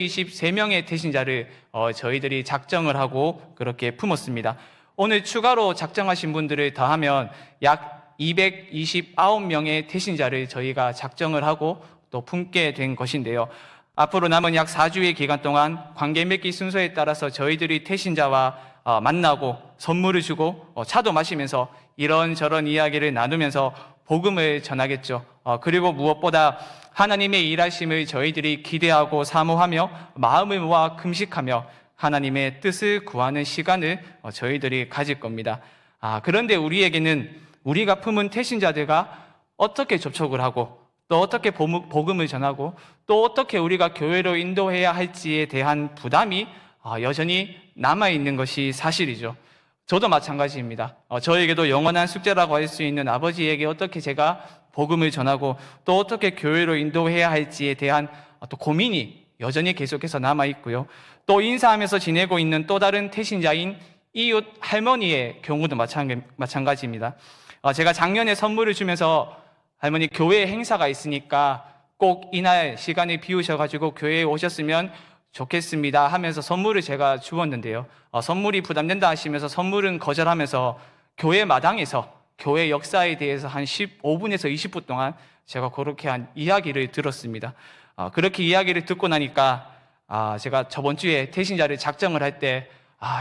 23명의 태신자를 저희들이 작정을 하고 그렇게 품었습니다. 오늘 추가로 작정하신 분들을 더하면 약 229명의 태신자를 저희가 작정을 하고 또 품게 된 것인데요. 앞으로 남은 약 4주의 기간 동안 관계 맺기 순서에 따라서 저희들이 태신자와 만나고 선물을 주고 차도 마시면서 이런저런 이야기를 나누면서 복음을 전하겠죠. 그리고 무엇보다 하나님의 일하심을 저희들이 기대하고 사모하며 마음을 모아 금식하며 하나님의 뜻을 구하는 시간을 저희들이 가질 겁니다. 그런데 우리에게는 우리가 품은 태신자들과 어떻게 접촉을 하고 또 어떻게 복음을 전하고 또 어떻게 우리가 교회로 인도해야 할지에 대한 부담이 여전히 남아있는 것이 사실이죠. 저도 마찬가지입니다. 저에게도 영원한 숙제라고 할 수 있는 아버지에게 어떻게 제가 복음을 전하고 또 어떻게 교회로 인도해야 할지에 대한 또 고민이 여전히 계속해서 남아있고요. 또 인사하면서 지내고 있는 또 다른 태신자인 이웃 할머니의 경우도 마찬가지입니다. 제가 작년에 선물을 주면서 할머니 교회 행사가 있으니까 꼭 이날 시간을 비우셔가지고 교회에 오셨으면 좋겠습니다 하면서 선물을 제가 주었는데요. 선물이 부담된다 하시면서 선물은 거절하면서 교회 마당에서 교회 역사에 대해서 한 15분에서 20분 동안 제가 그렇게 한 이야기를 들었습니다. 그렇게 이야기를 듣고 나니까 제가 저번 주에 태신자를 작정을 할 때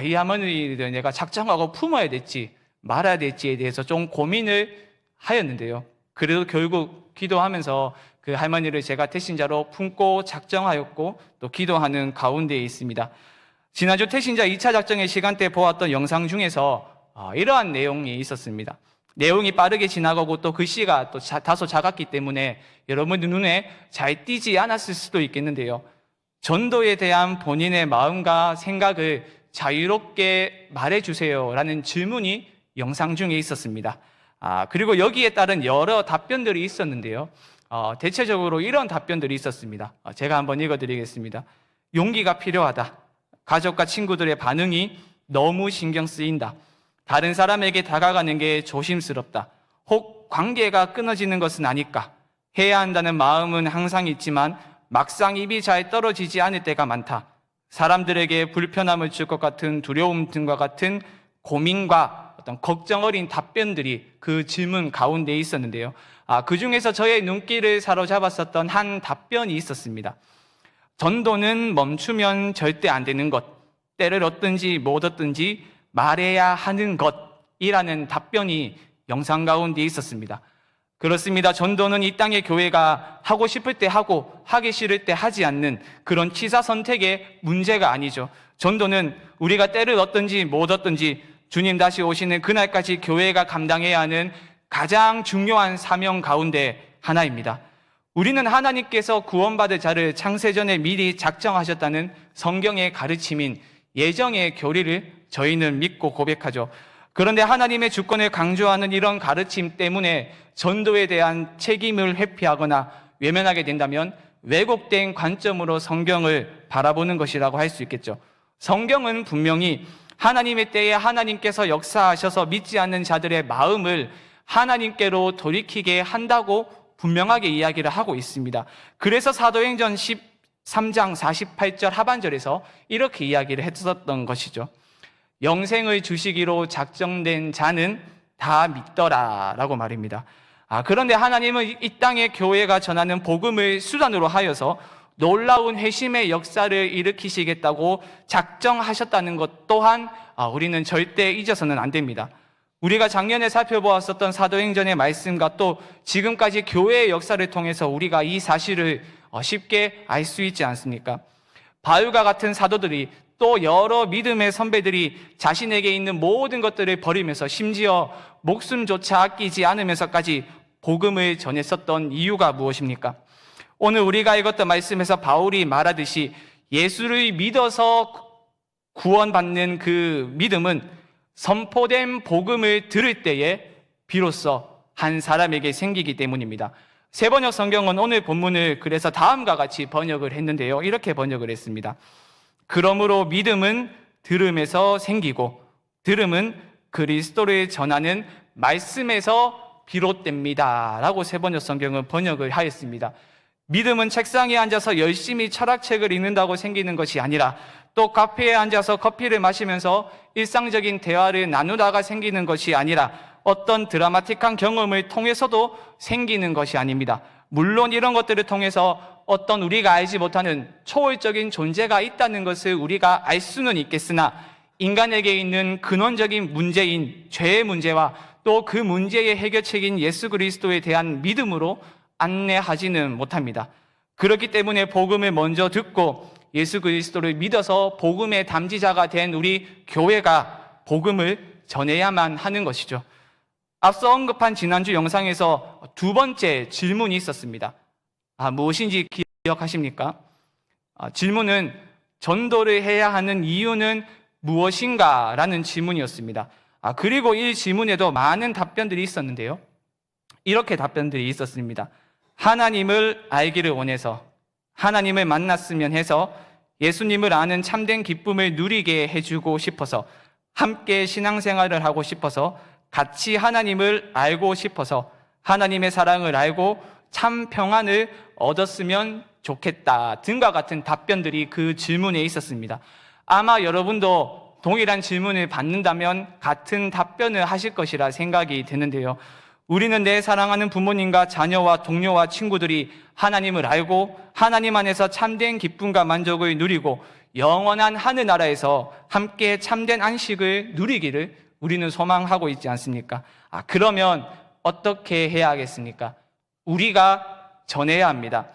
이 할머니를 내가 작정하고 품어야 될지 말아야 될지에 대해서 좀 고민을 하였는데요. 그래도 결국 기도하면서 그 할머니를 제가 태신자로 품고 작정하였고 또 기도하는 가운데에 있습니다. 지난주 태신자 2차 작정의 시간대 보았던 영상 중에서 이러한 내용이 있었습니다. 내용이 빠르게 지나가고 또 글씨가 또 다소 작았기 때문에 여러분 눈에 잘 띄지 않았을 수도 있겠는데요. 전도에 대한 본인의 마음과 생각을 자유롭게 말해주세요 라는 질문이 영상 중에 있었습니다. 그리고 여기에 따른 여러 답변들이 있었는데요. 대체적으로 이런 답변들이 있었습니다. 제가 한번 읽어드리겠습니다. 용기가 필요하다. 가족과 친구들의 반응이 너무 신경 쓰인다. 다른 사람에게 다가가는 게 조심스럽다. 혹 관계가 끊어지는 것은 아닐까. 해야 한다는 마음은 항상 있지만 막상 입이 잘 떨어지지 않을 때가 많다. 사람들에게 불편함을 줄 것 같은 두려움 등과 같은 고민과 어떤 걱정 어린 답변들이 그 질문 가운데 있었는데요. 그 중에서 저의 눈길을 사로잡았었던 한 답변이 있었습니다. 전도는 멈추면 절대 안 되는 것, 때를 얻든지 못 얻든지 말해야 하는 것이라는 답변이 영상 가운데 있었습니다. 그렇습니다. 전도는 이 땅의 교회가 하고 싶을 때 하고 하기 싫을 때 하지 않는 그런 취사 선택의 문제가 아니죠. 전도는 우리가 때를 얻든지 못 얻든지 주님 다시 오시는 그날까지 교회가 감당해야 하는 가장 중요한 사명 가운데 하나입니다. 우리는 하나님께서 구원받을 자를 창세전에 미리 작정하셨다는 성경의 가르침인 예정의 교리를 저희는 믿고 고백하죠. 그런데 하나님의 주권을 강조하는 이런 가르침 때문에 전도에 대한 책임을 회피하거나 외면하게 된다면 왜곡된 관점으로 성경을 바라보는 것이라고 할 수 있겠죠. 성경은 분명히 하나님의 때에 하나님께서 역사하셔서 믿지 않는 자들의 마음을 하나님께로 돌이키게 한다고 분명하게 이야기를 하고 있습니다. 그래서 사도행전 13장 48절 하반절에서 이렇게 이야기를 했었던 것이죠. 영생을 주시기로 작정된 자는 다 믿더라 라고 말입니다. 그런데 하나님은 이 땅의 교회가 전하는 복음을 수단으로 하여서 놀라운 회심의 역사를 일으키시겠다고 작정하셨다는 것 또한 우리는 절대 잊어서는 안 됩니다. 우리가 작년에 살펴보았었던 사도행전의 말씀과 또 지금까지 교회의 역사를 통해서 우리가 이 사실을 쉽게 알 수 있지 않습니까? 바울과 같은 사도들이 또 여러 믿음의 선배들이 자신에게 있는 모든 것들을 버리면서 심지어 목숨조차 아끼지 않으면서까지 복음을 전했었던 이유가 무엇입니까? 오늘 우리가 읽었던 말씀에서 바울이 말하듯이 예수를 믿어서 구원받는 그 믿음은 선포된 복음을 들을 때에 비로소 한 사람에게 생기기 때문입니다. 세번역 성경은 오늘 본문을 그래서 다음과 같이 번역을 했는데요. 이렇게 번역을 했습니다. 그러므로 믿음은 들음에서 생기고 들음은 그리스도를 전하는 말씀에서 비롯됩니다 라고 세번역 성경은 번역을 하였습니다. 믿음은 책상에 앉아서 열심히 철학책을 읽는다고 생기는 것이 아니라 또 카페에 앉아서 커피를 마시면서 일상적인 대화를 나누다가 생기는 것이 아니라 어떤 드라마틱한 경험을 통해서도 생기는 것이 아닙니다. 물론 이런 것들을 통해서 어떤 우리가 알지 못하는 초월적인 존재가 있다는 것을 우리가 알 수는 있겠으나 인간에게 있는 근원적인 문제인 죄의 문제와 또 그 문제의 해결책인 예수 그리스도에 대한 믿음으로 안내하지는 못합니다. 그렇기 때문에 복음을 먼저 듣고 예수 그리스도를 믿어서 복음의 담지자가 된 우리 교회가 복음을 전해야만 하는 것이죠. 앞서 언급한 지난주 영상에서 두 번째 질문이 있었습니다. 무엇인지 기억하십니까? 질문은 전도를 해야 하는 이유는 무엇인가? 라는 질문이었습니다. 그리고 이 질문에도 많은 답변들이 있었는데요. 이렇게 답변들이 있었습니다. 하나님을 알기를 원해서, 하나님을 만났으면 해서, 예수님을 아는 참된 기쁨을 누리게 해주고 싶어서, 함께 신앙생활을 하고 싶어서, 같이 하나님을 알고 싶어서, 하나님의 사랑을 알고 참 평안을 얻었으면 좋겠다 등과 같은 답변들이 그 질문에 있었습니다. 아마 여러분도 동일한 질문을 받는다면 같은 답변을 하실 것이라 생각이 드는데요. 우리는 내 사랑하는 부모님과 자녀와 동료와 친구들이 하나님을 알고 하나님 안에서 참된 기쁨과 만족을 누리고 영원한 하늘나라에서 함께 참된 안식을 누리기를 우리는 소망하고 있지 않습니까? 그러면 어떻게 해야 하겠습니까? 우리가 전해야 합니다.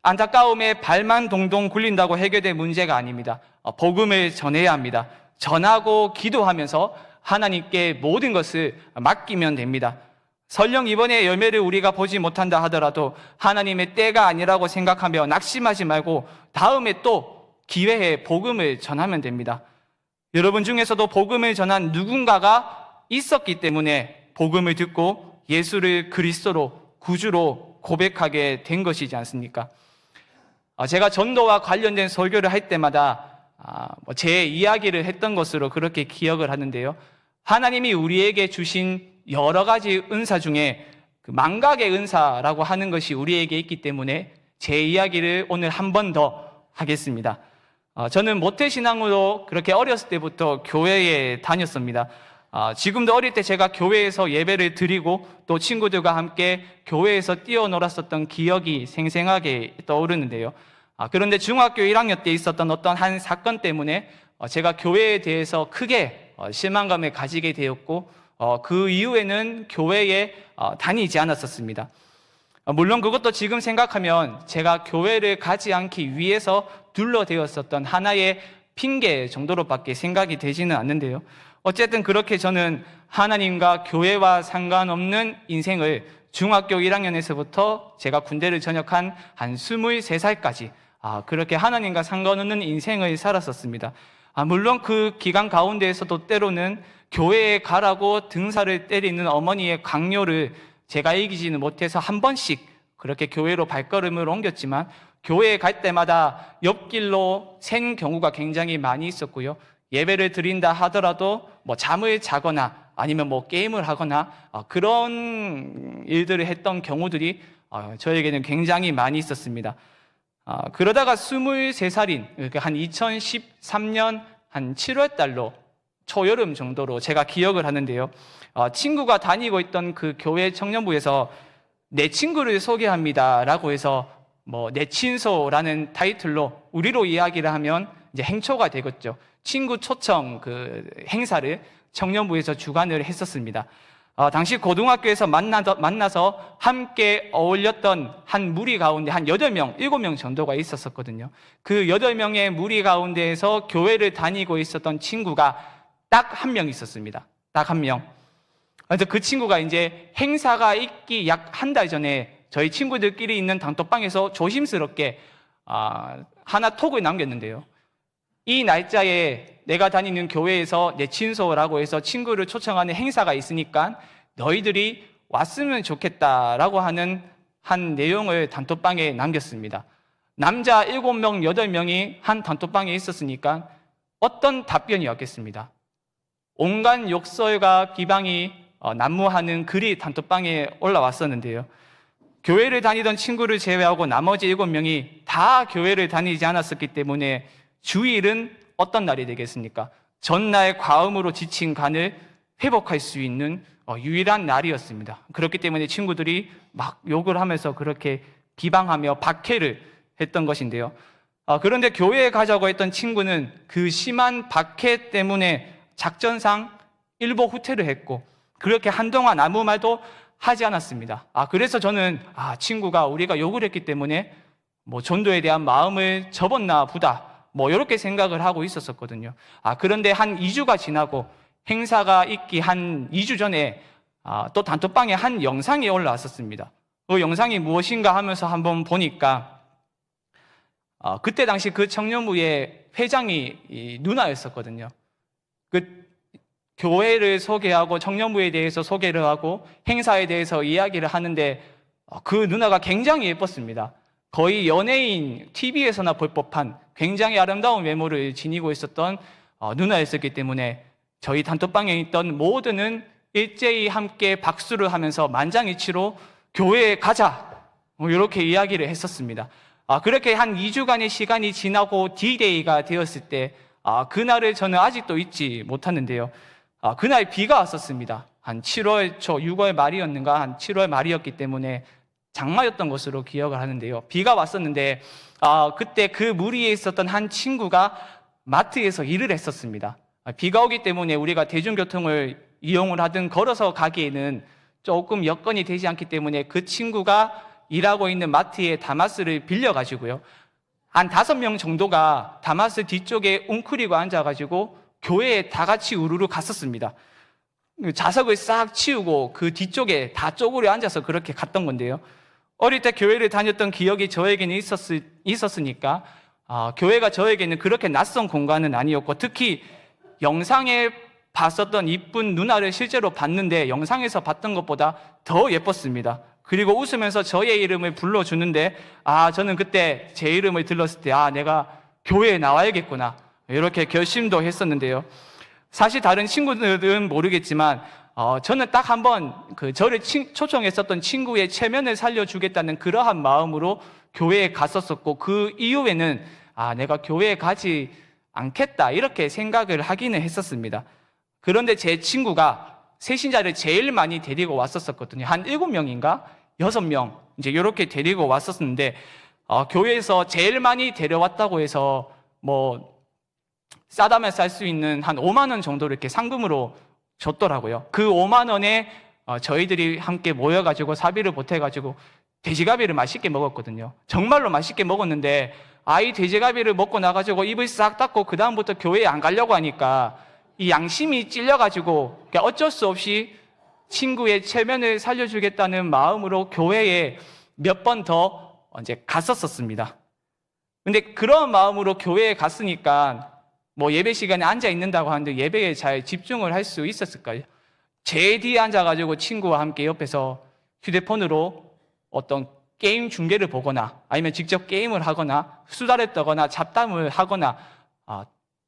안타까움에 발만 동동 굴린다고 해결될 문제가 아닙니다. 복음을 전해야 합니다. 전하고 기도하면서 하나님께 모든 것을 맡기면 됩니다. 설령 이번에 열매를 우리가 보지 못한다 하더라도 하나님의 때가 아니라고 생각하며 낙심하지 말고 다음에 또 기회에 복음을 전하면 됩니다. 여러분 중에서도 복음을 전한 누군가가 있었기 때문에 복음을 듣고 예수를 그리스도로 구주로 고백하게 된 것이지 않습니까? 제가 전도와 관련된 설교를 할 때마다 제 이야기를 했던 것으로 그렇게 기억을 하는데요. 하나님이 우리에게 주신 여러 가지 은사 중에 그 망각의 은사라고 하는 것이 우리에게 있기 때문에 제 이야기를 오늘 한 번 더 하겠습니다. 저는 모태신앙으로 그렇게 어렸을 때부터 교회에 다녔습니다. 지금도 어릴 때 제가 교회에서 예배를 드리고 또 친구들과 함께 교회에서 뛰어놀았었던 기억이 생생하게 떠오르는데요. 그런데 중학교 1학년 때 있었던 어떤 한 사건 때문에 제가 교회에 대해서 크게 실망감을 가지게 되었고 그 이후에는 교회에 다니지 않았었습니다. 물론 그것도 지금 생각하면 제가 교회를 가지 않기 위해서 둘러대었었던 하나의 핑계 정도로밖에 생각이 되지는 않는데요. 어쨌든 그렇게 저는 하나님과 교회와 상관없는 인생을 중학교 1학년에서부터 제가 군대를 전역한 한 23살까지 그렇게 하나님과 상관없는 인생을 살았었습니다. 물론 그 기간 가운데에서도 때로는 교회에 가라고 등살을 때리는 어머니의 강요를 제가 이기지는 못해서 한 번씩 그렇게 교회로 발걸음을 옮겼지만 교회에 갈 때마다 옆길로 샌 경우가 굉장히 많이 있었고요. 예배를 드린다 하더라도 잠을 자거나 아니면 게임을 하거나 그런 일들을 했던 경우들이 저에게는 굉장히 많이 있었습니다. 그러다가 23살인 그러니까 한 2013년 한 7월 달로 초여름 정도로 제가 기억을 하는데요. 친구가 다니고 있던 그 교회 청년부에서 내 친구를 소개합니다 라고 해서 내 친소라는 타이틀로 우리로 이야기를 하면 이제 행초가 되겠죠. 친구 초청 그 행사를 청년부에서 주관을 했었습니다. 당시 고등학교에서 만나서 함께 어울렸던 한 무리 가운데 한 8명, 7명 정도가 있었거든요. 그 8명의 무리 가운데에서 교회를 다니고 있었던 친구가 딱 한 명 있었습니다. 딱 한 명. 그래서 그 친구가 이제 행사가 있기 약 한 달 전에 저희 친구들끼리 있는 단톡방에서 조심스럽게 하나 톡을 남겼는데요. 이 날짜에 내가 다니는 교회에서 내 친소라고 해서 친구를 초청하는 행사가 있으니까 너희들이 왔으면 좋겠다라고 하는 한 내용을 단톡방에 남겼습니다. 남자 7명, 8명이 한 단톡방에 있었으니까 어떤 답변이 왔겠습니다. 온갖 욕설과 비방이 난무하는 글이 단톡방에 올라왔었는데요. 교회를 다니던 친구를 제외하고 나머지 7명이 다 교회를 다니지 않았었기 때문에 주일은 어떤 날이 되겠습니까? 전날 과음으로 지친 간을 회복할 수 있는 유일한 날이었습니다. 그렇기 때문에 친구들이 막 욕을 하면서 그렇게 비방하며 박해를 했던 것인데요. 그런데 교회에 가자고 했던 친구는 그 심한 박해 때문에 작전상 일보 후퇴를 했고 그렇게 한동안 아무 말도 하지 않았습니다. 그래서 저는 친구가 우리가 욕을 했기 때문에 뭐 전도에 대한 마음을 접었나 보다 이렇게 생각을 하고 있었거든요. 그런데 한 2주가 지나고 행사가 있기 한 2주 전에 또 단톡방에 한 영상이 올라왔었습니다. 그 영상이 무엇인가 하면서 한번 보니까 그때 당시 그 청년부의 회장이 누나였었거든요. 그 교회를 소개하고 청년부에 대해서 소개를 하고 행사에 대해서 이야기를 하는데 그 누나가 굉장히 예뻤습니다. 거의 연예인 TV에서나 볼 법한 굉장히 아름다운 외모를 지니고 있었던 누나였었기 때문에 저희 단톡방에 있던 모두는 일제히 함께 박수를 하면서 만장일치로 교회에 가자 이렇게 이야기를 했었습니다. 그렇게 한 2주간의 시간이 지나고 D-Day가 되었을 때 그날을 저는 아직도 잊지 못하는데요. 그날 비가 왔었습니다. 한 7월 초 6월 말이었는가 한 7월 말이었기 때문에 장마였던 것으로 기억을 하는데요. 비가 왔었는데 그때 그 무리에 있었던 한 친구가 마트에서 일을 했었습니다. 비가 오기 때문에 우리가 대중교통을 이용을 하든 걸어서 가기에는 조금 여건이 되지 않기 때문에 그 친구가 일하고 있는 마트에 다마스를 빌려가지고요. 한 5명 정도가 다마스 뒤쪽에 웅크리고 앉아가지고 교회에 다 같이 우르르 갔었습니다. 자석을 싹 치우고 그 뒤쪽에 다 쪼그려 앉아서 그렇게 갔던 건데요. 어릴 때 교회를 다녔던 기억이 저에게는 있었으니까 교회가 저에게는 그렇게 낯선 공간은 아니었고 특히 영상에 봤었던 이쁜 누나를 실제로 봤는데 영상에서 봤던 것보다 더 예뻤습니다. 그리고 웃으면서 저의 이름을 불러주는데 저는 그때 제 이름을 들렀을 때 내가 교회에 나와야겠구나 이렇게 결심도 했었는데요. 사실 다른 친구들은 모르겠지만 저는 딱 한번 저를 초청했었던 친구의 체면을 살려주겠다는 그러한 마음으로 교회에 갔었었고 그 이후에는 내가 교회에 가지 않겠다 이렇게 생각을 하기는 했었습니다. 그런데 제 친구가 새신자를 제일 많이 데리고 왔었거든요. 한 7명인가 6명 이제 이렇게 데리고 왔었는데 교회에서 제일 많이 데려왔다고 해서 싸다면 쌀 수 있는 한 5만 원 정도를 이렇게 상금으로 줬더라고요. 그 5만 원에 저희들이 함께 모여가지고 사비를 보태가지고 돼지갈비를 맛있게 먹었거든요. 정말로 맛있게 먹었는데 이 돼지갈비를 먹고 나가지고 입을 싹 닫고 그 다음부터 교회에 안 가려고 하니까 이 양심이 찔려가지고 어쩔 수 없이 친구의 체면을 살려주겠다는 마음으로 교회에 몇 번 더 이제 갔었습니다. 근데 그런 마음으로 교회에 갔으니까 예배 시간에 앉아 있는다고 하는데 예배에 잘 집중을 할 수 있었을까요? 제 뒤에 앉아가지고 친구와 함께 옆에서 휴대폰으로 어떤 게임 중계를 보거나 아니면 직접 게임을 하거나 수다를 떠거나 잡담을 하거나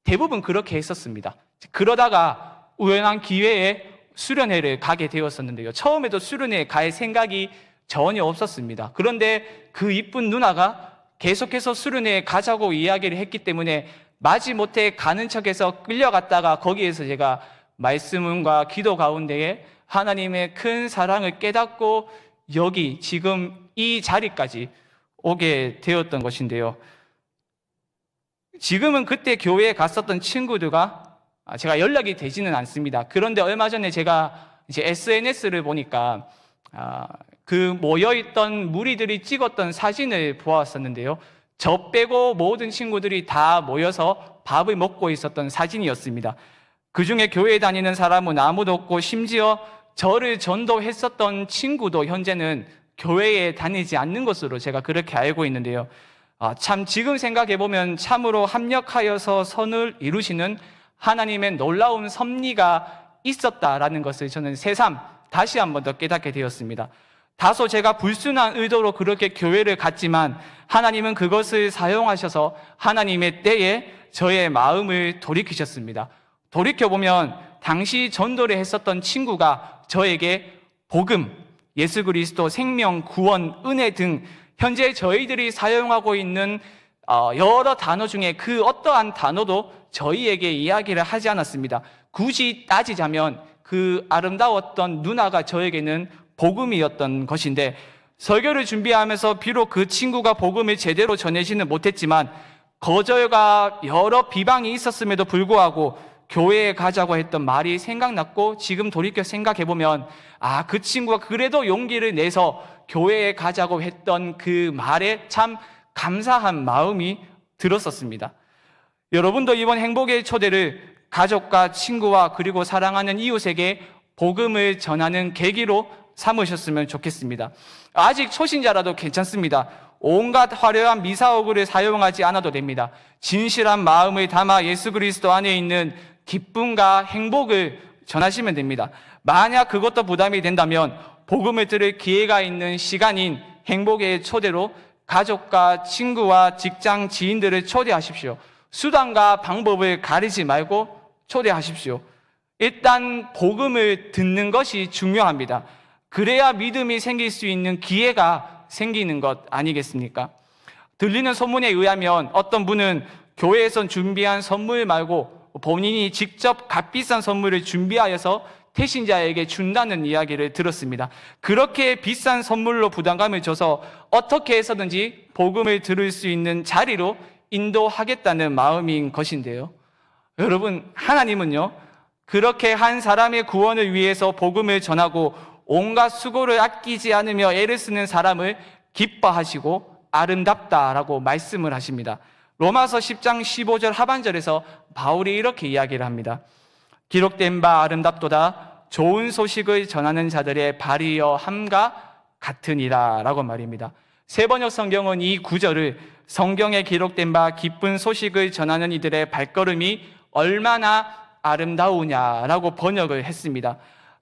대부분 그렇게 했었습니다. 그러다가 우연한 기회에 수련회를 가게 되었었는데요. 처음에도 수련회에 갈 생각이 전혀 없었습니다. 그런데 그 이쁜 누나가 계속해서 수련회에 가자고 이야기를 했기 때문에 마지못해 가는 척해서 끌려갔다가 거기에서 제가 말씀과 기도 가운데에 하나님의 큰 사랑을 깨닫고 여기 지금 이 자리까지 오게 되었던 것인데요. 지금은 그때 교회에 갔었던 친구들과 제가 연락이 되지는 않습니다. 그런데 얼마 전에 제가 이제 SNS를 보니까 그 모여있던 무리들이 찍었던 사진을 보았었는데요. 저 빼고 모든 친구들이 다 모여서 밥을 먹고 있었던 사진이었습니다. 그 중에 교회에 다니는 사람은 아무도 없고 심지어 저를 전도했었던 친구도 현재는 교회에 다니지 않는 것으로 제가 그렇게 알고 있는데요. 참 지금 생각해보면 참으로 합력하여서 선을 이루시는 하나님의 놀라운 섭리가 있었다라는 것을 저는 새삼 다시 한 번 더 깨닫게 되었습니다. 다소 제가 불순한 의도로 그렇게 교회를 갔지만 하나님은 그것을 사용하셔서 하나님의 때에 저의 마음을 돌이키셨습니다. 돌이켜보면 당시 전도를 했었던 친구가 저에게 복음, 예수 그리스도, 생명, 구원, 은혜 등 현재 저희들이 사용하고 있는 여러 단어 중에 그 어떠한 단어도 저희에게 이야기를 하지 않았습니다. 굳이 따지자면 그 아름다웠던 누나가 저에게는 복음이었던 것인데, 설교를 준비하면서 비록 그 친구가 복음을 제대로 전해지는 못했지만 거절과 여러 비방이 있었음에도 불구하고 교회에 가자고 했던 말이 생각났고, 지금 돌이켜 생각해보면 그 친구가 그래도 용기를 내서 교회에 가자고 했던 그 말에 참 감사한 마음이 들었었습니다. 여러분도 이번 행복의 초대를 가족과 친구와 그리고 사랑하는 이웃에게 복음을 전하는 계기로 삼으셨으면 좋겠습니다. 아직 초신자라도 괜찮습니다. 온갖 화려한 미사오구를 사용하지 않아도 됩니다. 진실한 마음을 담아 예수 그리스도 안에 있는 기쁨과 행복을 전하시면 됩니다. 만약 그것도 부담이 된다면 복음을 들을 기회가 있는 시간인 행복의 초대로 가족과 친구와 직장 지인들을 초대하십시오. 수단과 방법을 가리지 말고 초대하십시오. 일단 복음을 듣는 것이 중요합니다. 그래야 믿음이 생길 수 있는 기회가 생기는 것 아니겠습니까? 들리는 소문에 의하면 어떤 분은 교회에서 준비한 선물 말고 본인이 직접 값비싼 선물을 준비하여서 태신자에게 준다는 이야기를 들었습니다. 그렇게 비싼 선물로 부담감을 줘서 어떻게 해서든지 복음을 들을 수 있는 자리로 인도하겠다는 마음인 것인데요. 여러분, 하나님은요, 그렇게 한 사람의 구원을 위해서 복음을 전하고 온갖 수고를 아끼지 않으며 애를 쓰는 사람을 기뻐하시고 아름답다라고 말씀을 하십니다. 로마서 10장 15절 하반절에서 바울이 이렇게 이야기를 합니다. 기록된 바 아름답도다, 좋은 소식을 전하는 자들의 발이여 함과 같으니라 라고 말입니다. 세번역 성경은 이 구절을 성경에 기록된 바 기쁜 소식을 전하는 이들의 발걸음이 얼마나 아름다우냐라고 번역을 했습니다.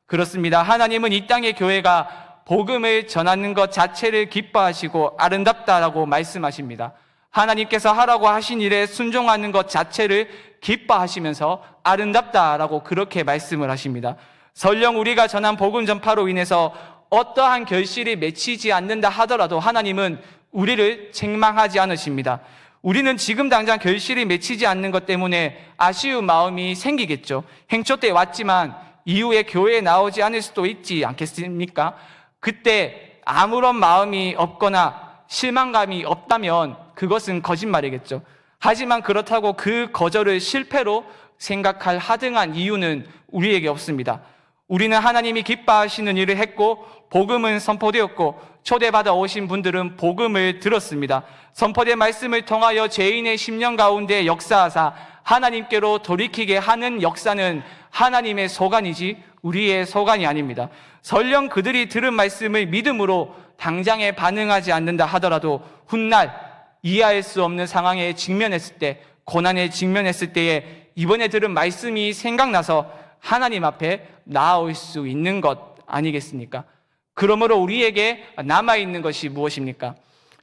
그렇습니다. 하나님은 이 땅의 교회가 복음을 전하는 것 자체를 기뻐하시고 아름답다라고 말씀하십니다. 하나님께서 하라고 하신 일에 순종하는 것 자체를 기뻐하시면서 아름답다라고 그렇게 말씀을 하십니다. 설령 우리가 전한 복음 전파로 인해서 어떠한 결실이 맺히지 않는다 하더라도 하나님은 우리를 책망하지 않으십니다. 우리는 지금 당장 결실이 맺히지 않는 것 때문에 아쉬운 마음이 생기겠죠. 행초 때 왔지만 이후에 교회에 나오지 않을 수도 있지 않겠습니까? 그때 아무런 마음이 없거나 실망감이 없다면 그것은 거짓말이겠죠. 하지만 그렇다고 그 거절을 실패로 생각할 하등한 이유는 우리에게 없습니다. 우리는 하나님이 기뻐하시는 일을 했고 복음은 선포되었고 초대받아 오신 분들은 복음을 들었습니다. 선포된 말씀을 통하여 죄인의 심령 가운데 역사하사 하나님께로 돌이키게 하는 역사는 하나님의 소관이지 우리의 소관이 아닙니다. 설령 그들이 들은 말씀을 믿음으로 당장에 반응하지 않는다 하더라도 훗날 이해할 수 없는 상황에 직면했을 때, 고난에 직면했을 때에 이번에 들은 말씀이 생각나서 하나님 앞에 나아올 수 있는 것 아니겠습니까? 그러므로 우리에게 남아있는 것이 무엇입니까?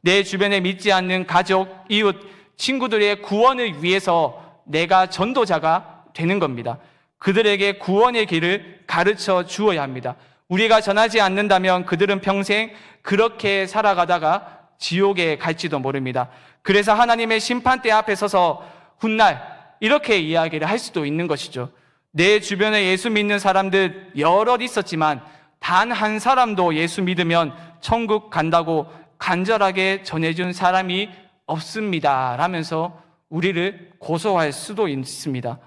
내 주변에 믿지 않는 가족, 이웃, 친구들의 구원을 위해서 내가 전도자가 되는 겁니다. 그들에게 구원의 길을 가르쳐 주어야 합니다. 우리가 전하지 않는다면 그들은 평생 그렇게 살아가다가 지옥에 갈지도 모릅니다. 그래서 하나님의 심판대 앞에 서서 훗날 이렇게 이야기를 할 수도 있는 것이죠. 내 주변에 예수 믿는 사람들 여럿 있었지만 단 한 사람도 예수 믿으면 천국 간다고 간절하게 전해준 사람이 없습니다 라면서 우리를 고소할 수도 있습니다.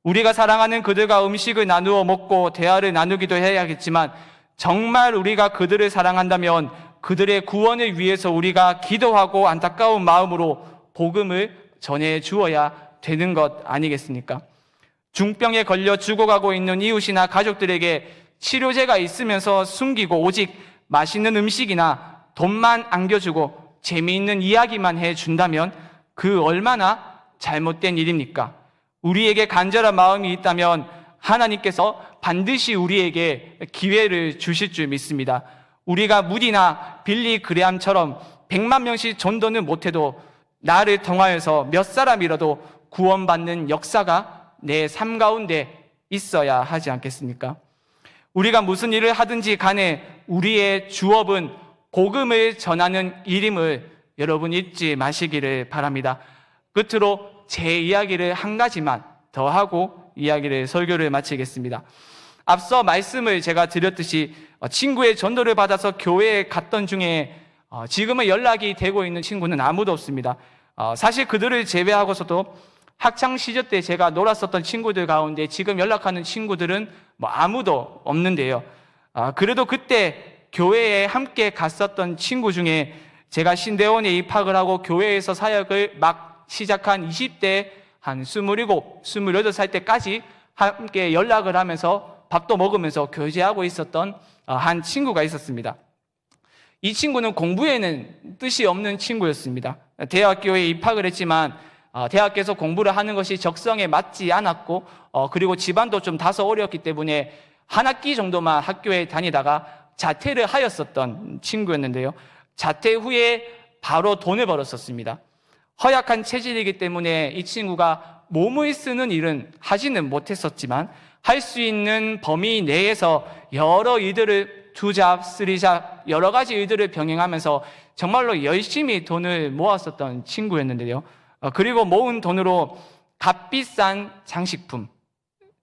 우리가 사랑하는 그들과 음식을 나누어 먹고 대화를 나누기도 해야겠지만 정말 우리가 그들을 사랑한다면 그들의 구원을 위해서 우리가 기도하고 안타까운 마음으로 복음을 전해 주어야 되는 것 아니겠습니까? 중병에 걸려 죽어가고 있는 이웃이나 가족들에게 치료제가 있으면서 숨기고 오직 맛있는 음식이나 돈만 안겨주고 재미있는 이야기만 해준다면 그 얼마나 잘못된 일입니까? 우리에게 간절한 마음이 있다면 하나님께서 반드시 우리에게 기회를 주실 줄 믿습니다. 우리가 무디나 빌리 그레함처럼 100만 명씩 전도는 못해도 나를 통하여서 몇 사람이라도 구원받는 역사가 내 삶 가운데 있어야 하지 않겠습니까? 우리가 무슨 일을 하든지 간에 우리의 주업은 복음을 전하는 일임을 여러분 잊지 마시기를 바랍니다. 끝으로 제 이야기를 한 가지만 더 하고 설교를 마치겠습니다. 앞서 말씀을 제가 드렸듯이 친구의 전도를 받아서 교회에 갔던 중에 지금은 연락이 되고 있는 친구는 아무도 없습니다. 사실 그들을 제외하고서도 학창 시절 때 제가 놀았었던 친구들 가운데 지금 연락하는 친구들은 아무도 없는데요. 그래도 그때 교회에 함께 갔었던 친구 중에 제가 신대원에 입학을 하고 교회에서 사역을 막 시작한 20대 한 27, 28살 때까지 함께 연락을 하면서 밥도 먹으면서 교제하고 있었던 한 친구가 있었습니다. 이 친구는 공부에는 뜻이 없는 친구였습니다. 대학교에 입학을 했지만 대학교에서 공부를 하는 것이 적성에 맞지 않았고 그리고 집안도 좀 다소 어려웠기 때문에 한 학기 정도만 학교에 다니다가 자퇴를 하였었던 친구였는데요. 자퇴 후에 바로 돈을 벌었었습니다. 허약한 체질이기 때문에 이 친구가 몸을 쓰는 일은 하지는 못했었지만 할 수 있는 범위 내에서 여러 일들을 투잡, 쓰리잡 여러 가지 일들을 병행하면서 정말로 열심히 돈을 모았었던 친구였는데요. 그리고 모은 돈으로 값비싼 장식품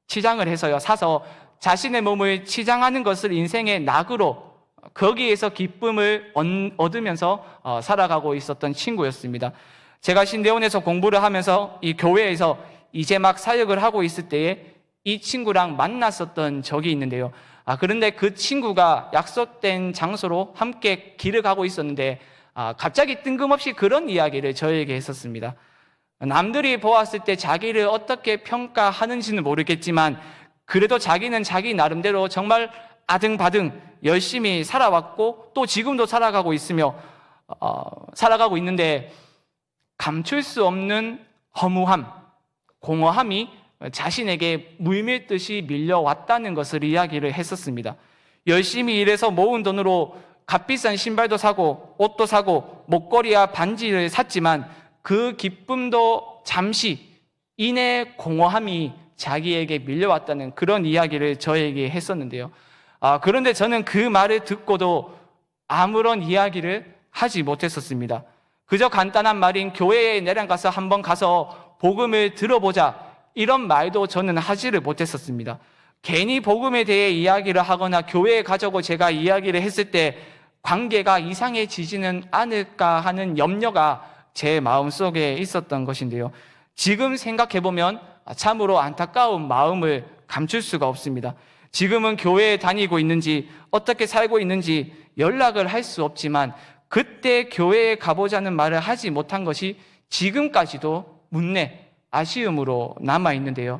치장을 해서요 사서 자신의 몸을 치장하는 것을 인생의 낙으로 거기에서 기쁨을 얻으면서 살아가고 있었던 친구였습니다. 제가 신대원에서 공부를 하면서 이 교회에서 이제 막 사역을 하고 있을 때에 이 친구랑 만났었던 적이 있는데요. 그런데 그 친구가 약속된 장소로 함께 길을 가고 있었는데 갑자기 뜬금없이 그런 이야기를 저에게 했었습니다. 남들이 보았을 때 자기를 어떻게 평가하는지는 모르겠지만 그래도 자기는 자기 나름대로 정말 아등바등 열심히 살아왔고 또 지금도 살아가고 있는데 감출 수 없는 허무함, 공허함이 자신에게 물밀듯이 밀려왔다는 것을 이야기를 했었습니다. 열심히 일해서 모은 돈으로 값비싼 신발도 사고 옷도 사고 목걸이와 반지를 샀지만 그 기쁨도 잠시 인의 공허함이 자기에게 밀려왔다는 그런 이야기를 저에게 했었는데요. 그런데 저는 그 말을 듣고도 아무런 이야기를 하지 못했었습니다. 그저 간단한 말인 교회에 내려가서 한번 가서 복음을 들어보자 이런 말도 저는 하지를 못했었습니다. 괜히 복음에 대해 이야기를 하거나 교회에 가자고 제가 이야기를 했을 때 관계가 이상해지지는 않을까 하는 염려가 제 마음속에 있었던 것인데요. 지금 생각해보면 참으로 안타까운 마음을 감출 수가 없습니다. 지금은 교회에 다니고 있는지 어떻게 살고 있는지 연락을 할 수 없지만 그때 교회에 가보자는 말을 하지 못한 것이 지금까지도 문내 아쉬움으로 남아있는데요.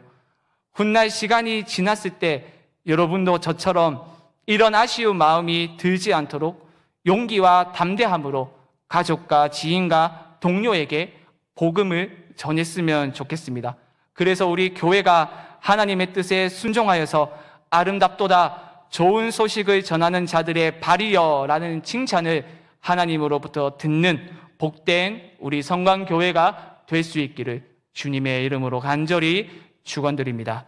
훗날 시간이 지났을 때 여러분도 저처럼 이런 아쉬운 마음이 들지 않도록 용기와 담대함으로 가족과 지인과 동료에게 복음을 전했으면 좋겠습니다. 그래서 우리 교회가 하나님의 뜻에 순종하여서 아름답도다 좋은 소식을 전하는 자들의 발이여라는 칭찬을 하나님으로부터 듣는 복된 우리 성광교회가 될 수 있기를 주님의 이름으로 간절히 축원드립니다.